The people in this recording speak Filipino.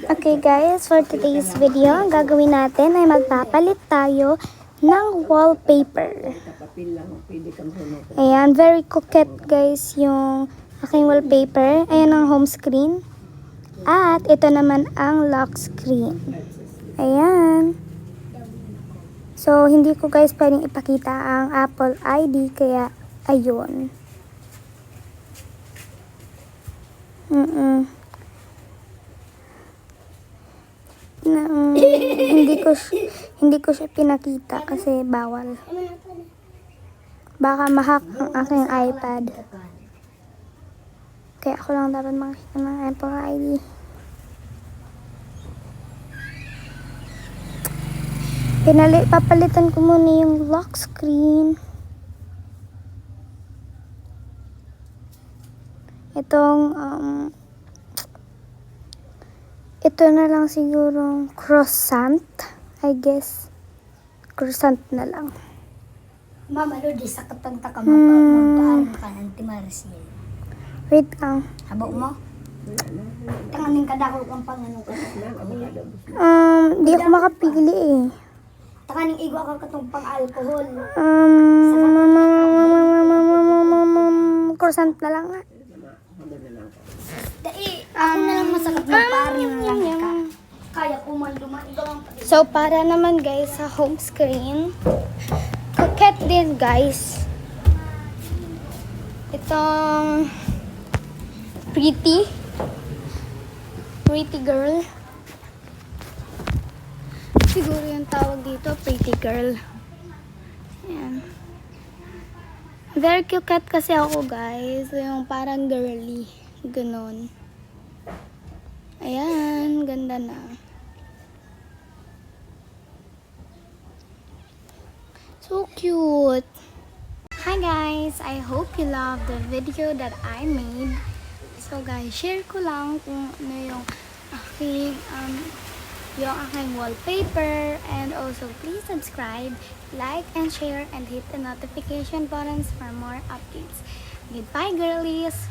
Okay guys, for today's video, ang gagawin natin ay magpapalit tayo ng wallpaper. Ayan, very coquette guys yung aking wallpaper. Ayan ang home screen. At ito naman ang lock screen. Ayan. So, hindi ko guys pwedeng ipakita ang Apple ID, kaya ayun. Hindi ko siya pinakita kasi bawal. Baka ma-hack ang aking iPad. Kaya ako lang dapat makita ng Apple ID. Papalitan ko muna yung lock screen. Ito na lang siguro croissant, I guess. Croissant na lang. Mama, di sa katanta ka magpaan ka ng timarsil. Wait lang. Habo mo? Tanganin ka dako kang pangano ka. Di ako makapili eh. Tanganing igwa ka katong pang-alcohol. Croissant na lang nga. Dai, ako na lang masakit na parang lang ka. Kaya ko man dumaan. So, para naman guys sa home screen, coquette din guys. Itong pretty girl. Siguro yung tawag dito, pretty girl. Ayan. Very coquette kasi ako guys. Yung parang girly. Ganon. Ayan, ganda na. So cute. Hi guys, I hope you love the video that I made. So guys, share ko lang kung ano yung aking wallpaper, and also please subscribe, like and share, and hit the notification buttons for more updates. Goodbye girlies.